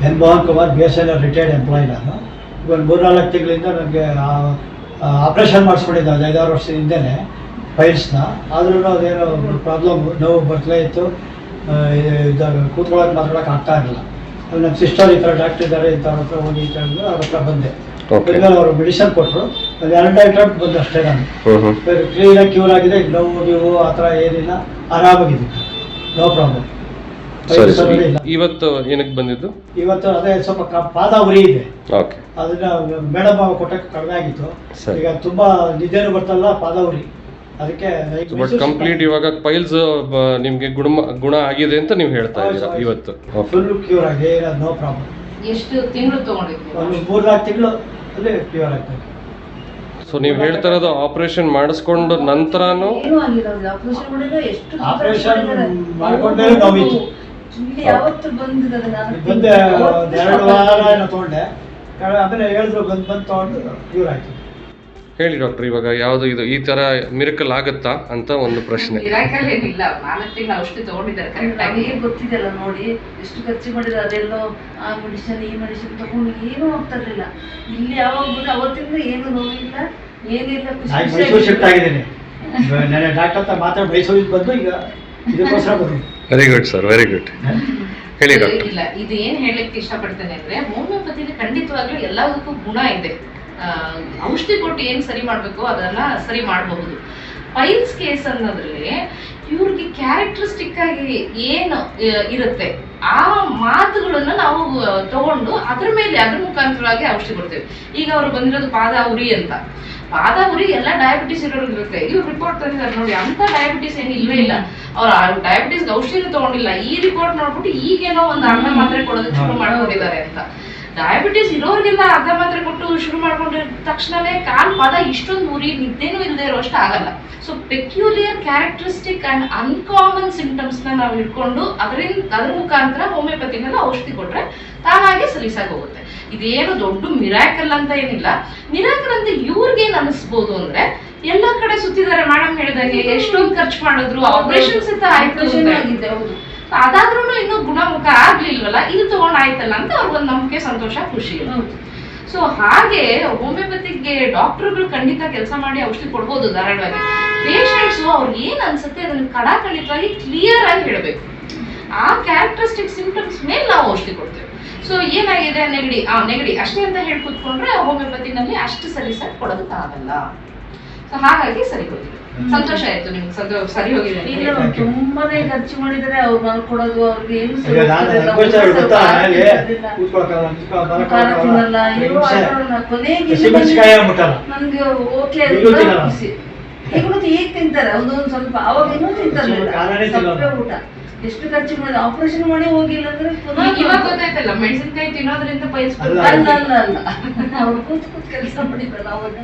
N Mohan Kumar BSNL retired employee. ನಾನು ಒಂದು 3-4 ತಿಂಗಳಿಂದ ನನಗೆ ಆಪ್ರೇಷನ್ ಮಾಡಿಸ್ಕೊಂಡಿದ್ದೆ 5-6 ವರ್ಷದ ಹಿಂದೆಯೇ ಫೈಲ್ಸ್ನ. ಆದ್ರೂ ಅದೇನೋ ಪ್ರಾಬ್ಲಮ್, ನೋವು ಬರ್ತಲೇ ಇತ್ತು. ಕೂತ್ಕೊಳ್ಳೋಕೆ ಮಾತಾಡೋಕೆ ಆಗ್ತಾ ಇರಲಿಲ್ಲ. ಅದು ನಮ್ಮ ಸಿಸ್ಟರ್ ಈ ಥರ ಡಾಕ್ಟರ್ ಇದ್ದಾರೆ, ಇಂಥವ್ರ ಹತ್ರ ಹೋಗಿ ಅಂತ ಹೇಳಿದ್ರು. ಅವ್ರ ಹತ್ರ ಬಂದೆ. ಆಮೇಲೆ ಅವರು ಮೆಡಿಸನ್ ಕೊಟ್ಟರು. ಅದು 2 ಐಟಮ್ ಬಂದು ಅಷ್ಟೇ. ನಾನು ಕ್ಲೀನಾಗಿ ಕ್ಯೂರ್ ಆಗಿದೆ. ನೋವು ನೀವು ಆ ಥರ ಏನಿಲ್ಲ, ಆರಾಮಾಗಿದ್ದೀನಿ, ನೋ ಪ್ರಾಬ್ಲಮ್. ಇವತ್ತು ಏನಕ್ಕೆ ಬಂದಿದ್ದು? ಇವತ್ತು ಅದೇ ಸ್ವಲ್ಪ ಪಾದ ಉರಿ ಇದೆ. ಅದನ್ನ ಮೇಡಮ್ ಕೊಟ್ಟಕ್ಕೆ ಕಡಿಮೆ ಆಗಿತ್ತು. ಈಗ ತುಂಬಾ ನಿದ್ದೆನೂ ಬರ್ತಲ್ಲ, ಪಾದ ಉರಿ. ಅದಕ್ಕೆ ಕಂಪ್ಲೀಟ್ ಇವಾಗ ಪೈಲ್ಸ್ ನಿಮ್ಗೆ ಗುಣ ಆಗಿದೆ ಅಂತ ನೀವು ಹೇಳ್ತಾ ಇದ್ದೀರಾ. ಇವತ್ತು ಫುಲ್ ಕ್ಯೂರ್ ಆಗಿದೆ, ನೋ ಪ್ರಾಬ್ಲಮ್. ಎಷ್ಟು ತಿಂಗಳು ತಗೊಂಡಿದ್ವಿ? ಒಂದು 3-4 ತಿಂಗಳು ಅಲ್ಲೇ ಕ್ಯೂರ್ ಆಗ್ತದೆ. ಸೊ ನೀವು ಹೇಳ್ತಾ ಇರೋದು ಆಪರೇಷನ್ ಮಾಡಿಸ್ಕೊಂಡು ನಂತರನೂ? ಆಪರೇಷನ್ ಮಾಡ್ಕೊಂಡ್ಮೇಲೆ ನೋವಿತ್ತು. ಬಂದೆ 2 ವಾರ ಏನೋ ತಗೊಂಡೆ. ಆಮೇಲೆ ಹೇಳಿದ್ರು ಬಂದು ತಗೊಂಡು ಕ್ಯೂರ್ ಆಯ್ತು. ಹೇಳಿ ಡಾಕ್ಟರ್, ಇವಾಗ ಯಾವುದು ಇದು ಈ ತರ ಮಿರಕಲ್ ಆಗುತ್ತಾ ಅಂತ ಒಂದು ಪ್ರಶ್ನೆ. ಮಿರಕಲ್ ಏನಿಲ್ಲ, 4 ತಿಂಗಳು ಔಷಧಿ ತಗೊಂಡಿದ್ದಾರೆ ಕರೆಕ್ಟ್ ಆಗಿ. ಗೊತ್ತಿದೆಲ್ಲ ನೋಡಿ, ಎಷ್ಟು ಖರ್ಚು ಮಾಡಿದ್ರೆ ಅದೆಲ್ಲೋ ಆ ಮೆಡಿಸಿನ್ ಈ ಮೆಡಿಸಿನ್ ತಗೊಂಡು ಏನೂ ಹೋಗ್ತಾ ಇರಲಿಲ್ಲ. ಇಲ್ಲಿ ಯಾವಾಗ ಬಂದು ಅವತ್ತಿಂದ ಏನು ನೋವಿಲ್ಲ, ಏನಿಲ್ಲ. ಮೈಸೂರು ಶಿಫ್ಟ್ ಆಗಿದ್ದೀನಿ. ನಾನು ಡಾಕ್ಟರ್ ಹತ್ರ ಮಾತಾಡಿ ಮೈಸೂರಿಗೆ ಬಂದು ಈಗ ಇದಕ್ಕೋಸ್ಕರ ಬಂದಿದ್ದೀನಿ. Very good sir, very good. ಹೇಳಿ ಡಾಕ್ಟರ್. ಇಲ್ಲ, ಇದು ಏನ್ ಹೇಳಲಿಕ್ಕೆ ಇಷ್ಟಪಡ್ತೇನೆ ಅಂದ್ರೆ, ಹೋಮಿಯೋಪತಿಲಿ ಖಂಡಿತವಾಗ್ಲೂ ಎಲ್ಲದಕ್ಕೂ ಗುಣ ಇದೆ. ಔಷಧಿ ಕೊಟ್ಟು ಏನ್ ಸರಿ ಮಾಡ್ಬೇಕು ಅದನ್ನ ಸರಿ ಮಾಡಬಹುದು. ಪೈಲ್ಸ್ ಕೇಸ್ ಅನ್ನೋದ್ರಲ್ಲಿ ಇವ್ರಿಗೆ ಕ್ಯಾರೆಕ್ಟರಿಸ್ಟಿಕ್ ಆಗಿ ಏನು ಇರುತ್ತೆ ಆ ಮಾತುಗಳನ್ನ ನಾವು ತಗೊಂಡು ಅದ್ರ ಮುಖಾಂತರವಾಗಿ ಔಷಧಿ ಕೊಡ್ತೇವೆ. ಈಗ ಅವ್ರು ಬಂದಿರೋದು ಪಾದ ಉರಿ ಅಂತ. ಪಾದ ಉರಿ ಎಲ್ಲ ಡಯಾಬಿಟಿಸ್ ಇರೋರಿಗೆ ಇರುತ್ತೆ. ಇವ್ರು ರಿಪೋರ್ಟ್ ತಂದಿದ್ದಾರೆ ನೋಡಿ, ಅಂತ ಡಯಾಬಿಟಿಸ್ ಏನು ಇಲ್ವೇ ಇಲ್ಲ. ಅವ್ರು ಡಯಾಬಿಟಿಸ್ ಔಷಧಿನೂ ತಗೊಂಡಿಲ್ಲ. ಈ ರಿಪೋರ್ಟ್ ನೋಡ್ಬಿಟ್ಟು ಈಗೇನೋ ಒಂದು ಅರ್ಧ ಮಾತ್ರೆ ಕೊಡೋದಕ್ಕೆ ಶುರು ಮಾಡ್ಕೊಂಡಿದ್ದಾರೆ ಅಂತ. ಡಯಾಬಿಟಿಸ್ ಇರೋರಿಗೆಲ್ಲ ಅರ್ಧ ಮಾತ್ರೆ ಕೊಟ್ಟು ಶುರು ಮಾಡ್ಕೊಂಡಿದ ತಕ್ಷಣವೇ ಪಾದ ಇಷ್ಟೊಂದು ಉರಿ, ನಿದ್ದೆನೂ ಇಲ್ಲದೆ ಇರೋಷ್ಟು ಆಗಲ್ಲ. So peculiar characteristic and uncommon symptoms ನ ನಾವು ಇಟ್ಕೊಂಡು ಅದ್ರ ಮುಖಾಂತರ ಹೋಮಿಯೋಪತಿನೆಲ್ಲ ಔಷಧಿ ಕೊಟ್ರೆ ತಾನಾಗೆ ಸಲೀಸಾಗಿ ಹೋಗುತ್ತೆ. ಇದೇನು ದೊಡ್ಡ ಮಿರಾಕಲ್ ಅಂತ ಏನಿಲ್ಲ. ಮಿರಾಕಲ್ ಅಂತ ಇವ್ರಿಗೇನ್ ಅನಿಸ್ಬೋದು ಅಂದ್ರೆ, ಎಲ್ಲ ಕಡೆ ಸುತ್ತಿದ್ದಾರೆ ಮೇಡಮ್ ಹೇಳಿದಂಗೆ, ಎಷ್ಟೊಂದು ಖರ್ಚು ಮಾಡಿದ್ರು, ಆಪರೇಷನ್ ಸಹಿತ ಆಯ್ತು, ಅದಾದ್ರೂ ಇನ್ನೂ ಗುಣಮುಖ ಆಗ್ಲಿಲ್ವಲ್ಲ, ಇದು ತಗೊಂಡ್ ಆಯ್ತಲ್ಲ ಅಂತ ಅವ್ರಿಗೊಂದು ನಂಬಿಕೆ, ಸಂತೋಷ, ಖುಷಿ. ಸೊ ಹಾಗೆ ಹೋಮಿಯೋಪತಿಗೆ ಡಾಕ್ಟರ್ಗಳು ಖಂಡಿತ ಕೆಲಸ ಮಾಡಿ ಔಷಧಿ ಕೊಡ್ಬೋದು ಧಾರಾಳವಾಗಿ. ಪೇಷಂಟ್ಸ್ ಅವ್ರಿಗೆ ಏನ್ ಅನ್ಸುತ್ತೆ ಅದನ್ನ ಖಂಡಿತವಾಗಿ ಕ್ಲಿಯರ್ ಆಗಿ ಹೇಳ್ಬೇಕು. ಆ ಕ್ಯಾರೆಕ್ಟರಿಸ್ಟಿಕ್ ಸಿಂಪ್ಟಮ್ಸ್ ಮೇಲೆ ನಾವು ಔಷಧಿ ಕೊಡ್ತೇವೆ. ಸೊ ಏನಾಗಿದೆ, ನೆಗಡಿ ಅಷ್ಟೇ ಅಂತ ಹೇಳಿ ಕೂತ್ಕೊಂಡ್ರೆ ಹೋಮಿಯೋಪತಿನಲ್ಲಿ ಅಷ್ಟು ಸಲೀಸಾಗಿ ಕೊಡೋದಕ್ಕಾಗಲ್ಲ. ಸೊ ಹಾಗಾಗಿ ಸರಿ ಹೋಗಿದೆ. ಸಂತೋಷ ಆಯ್ತು ನಿಮ್ಗೆ ಸರಿ ಹೋಗಿದೆ. ತುಂಬಾನೇ ಖರ್ಚು ಮಾಡಿದರೆ ಅವ್ರು ಮಾಡ್ಕೊಡೋದು, ಅವ್ರಿಗೆ ಏನು ನನ್ಗೆ ಓಕೆ ಖುಷಿ. ಈಗ ತಿಂತಾರೆ ಒಂದೊಂದು ಸ್ವಲ್ಪ, ಅವಾಗ ಇನ್ನೂ ತಿಂತಾರೆ ಊಟ. ಎಷ್ಟು ಖರ್ಚು ಮಾಡಿ ಆಪರೇಷನ್ ಮಾಡಿ ಹೋಗಿಲ್ಲ ಅಂದ್ರೆ ಇವಾಗ ಗೊತ್ತಾಯ್ತಲ್ಲ, ಮೆಣಸಿನಕಾಯಿ ತಿನ್ನೋದ್ರಿಂದ ಪೈಲ್ಸ್. ಅಲ್ಲ ಅವ್ರು ಕೂತ್ ಕೆಲಸ ಮಾಡಿದ್ರಲ್ಲ ಅವಾಗ.